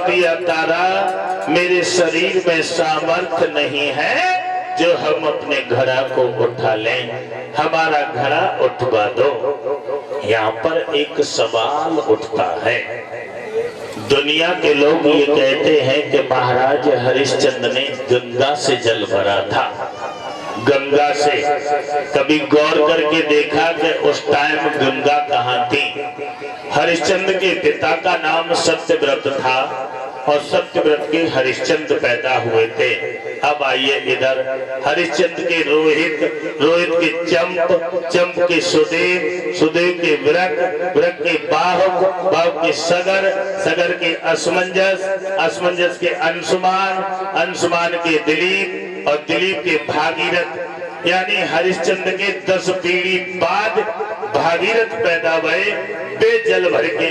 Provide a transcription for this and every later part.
दिया तारा, मेरे शरीर में सामर्थ्य नहीं है जो हम अपने घड़ा को उठा लें, हमारा घड़ा उठवा दो। यहाँ पर एक सवाल उठता है। दुनिया के लोग ये कहते हैं कि महाराज हरिश्चंद्र ने गंगा से जल भरा था। गंगा से कभी गौर करके देखा कि उस टाइम गंगा कहाँ थी? हरिश्चंद्र के पिता का नाम सत्यव्रत था और सत्यव्रत के हरिश्चंद्र पैदा हुए थे। अब आइए इधर, हरिश्चंद्र के रोहित, रोहित के चंप, चंप के सुदेव, सुदेव के विरक, विरक के बाहुक, बाहुक के सगर, सगर के असमंजस, असमंजस के अंशुमान, अंशुमान के दिलीप और दिलीप के भागीरथ। यानी हरिश्चंद्र के 10 पीढ़ी बाद भागीरथ पैदा हुए। वे जल भर के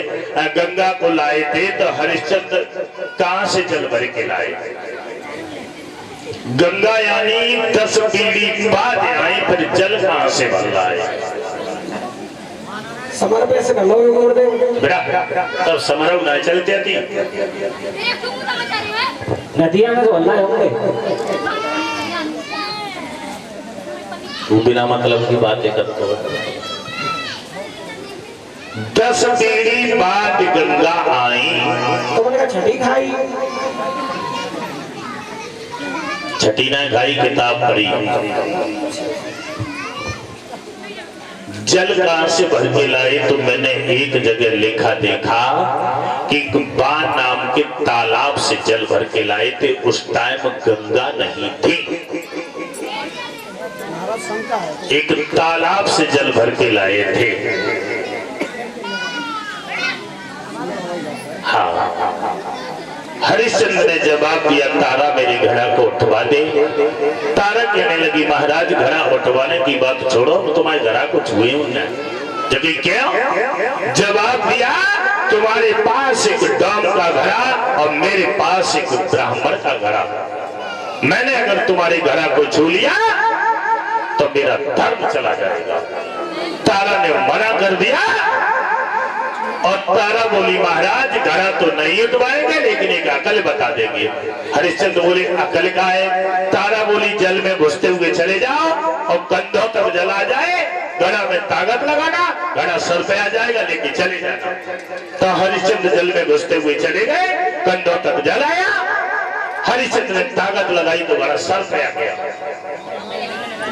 गंगा को लाए थे। तो हरिश्चंद्र कहां से जल भर के लाए? गंगा यानी 10 पीढ़ी बाद आई, फिर जल कहां से भर लाए? समर से बेटा तब समरव न चलते थी नदिया में होंगे। तू बिना मतलब की बातें करते हो। 10 पीढ़ी बाद गंगा आई तो मैंने कहा छठी खाई, छठी ने खाई, किताब पढ़ी। जल कहां से भर के लाए? तो मैंने एक जगह लिखा देखा कि बाण नाम के तालाब से जल भर के लाए थे। उस टाइम गंगा नहीं थी, एक तालाब से जल भर के लाए थे। हाँ, हरिश्चंद्र ने जवाब दिया, तारा मेरे घड़ा को उठवा दे। तारा कहने लगी, महाराज घड़ा उठवाने की बात छोड़ो, तुम्हारे घड़ा को छुए हूं ना। जबकि क्या जवाब दिया, तुम्हारे पास एक डाम का घड़ा और मेरे पास एक ब्राह्मण का घड़ा। मैंने अगर तुम्हारे घड़ा को छू लिया तो मेरा धर्म चला जाएगा। तारा ने मना कर दिया और तारा बोली, महाराज घड़ा तो नहीं उठवाएंगे लेकिन एक अकल बता देंगे। हरिश्चंद्र बोले, अकल का है? तारा बोली, जल में घुसते हुए चले जाओ और कंधों तक जल आ जाए, घड़ा में ताकत लगाना, घड़ा सर पे आ जाएगा, लेके चले जाना। तो हरिश्चंद्र जल में घुसते हुए चले गए, कंधों तक जल आया। हरिश्चंद्र ने ताकत लगाई तो घड़ा सर पे आ गया।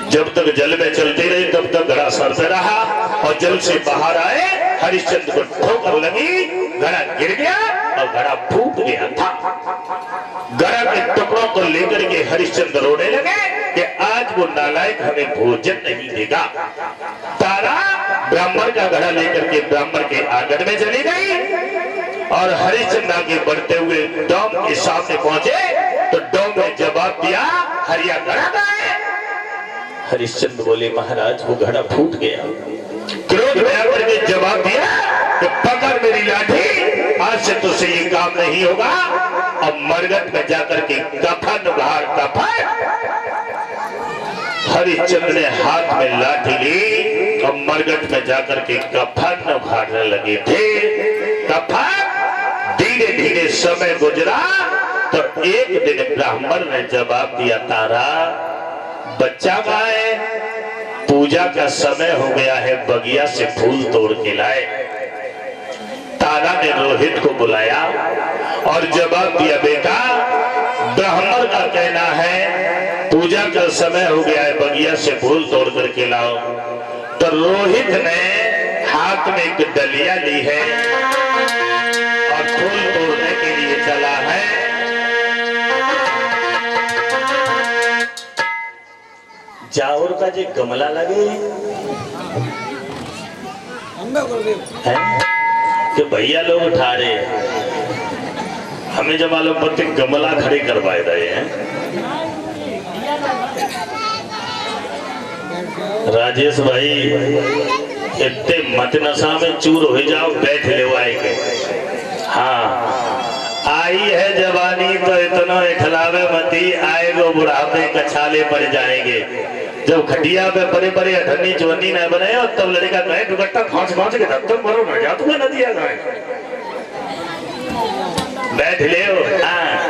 जब तक जल में चलते रहे तब तक घड़ा सर पे रहा और जल से बाहर आए, हरिश्चंद्र को ठोकर लगी, घड़ा गिर गया और घड़ा फूट गया था। घड़ा के टुकड़ों को लेकर के हरिश्चंद्र रोने लगे कि आज वो नालायक हमें भोजन नहीं देगा। तारा ब्राह्मण का घड़ा लेकर के ब्राह्मण के आंगन में चली गई और हरिश्चंद्र आगे बढ़ते हुए डोम के सामने पहुंचे तो डोम ने जवाब दिया, हरिया घड़ा का है। हरिश्चंद्र बोले, महाराज वो घड़ा फूट गया। क्रोध में आकर के जवाब दिया कि पकड़ मेरी लाठी, आज से तुझसे ये काम नहीं होगा। अब मरघट में जाकर के कफन बाहर कफन। हरिश्चंद्र ने हाथ में लाठी ली और मरघट में जाकर के कफन बाहरने लगे थे। कफन धीरे धीरे समय गुजरा तो एक दिन ब्राह्मण ने जवाब दिया, तारा बच्चा कहाँ है? पूजा का समय हो गया है, बगिया से फूल तोड़ के लाए। तारा ने रोहित को बुलाया और जवाब दिया, बेटा ब्राह्मण का कहना है पूजा का समय हो गया है, बगिया से फूल तोड़ करके लाओ। तो रोहित ने हाथ में एक डलिया ली है और फूल तोड़ने के लिए चला है। चाउर का जो गमला लगे है कि भैया लोग उठा रहे हैं, हमें जब मालूम पड़ते गमला खड़े करवाए रहे हैं। राजेश भाई इतने मत नशा में चूर हो जाओ, बैठ ले आए के। हाँ, आई है जवानी तो इतना इठलावे मती, आएगो बुढ़ापे कछाले पड़ जाएंगे। जब खटिया पे बड़े बड़े अठन्नी चवन्नी न बने और तब लड़का कहे दुपट्टा खांच खांच के तब तक मरो न जा तुम्हें नदिया गाए। बैठ ले हाँ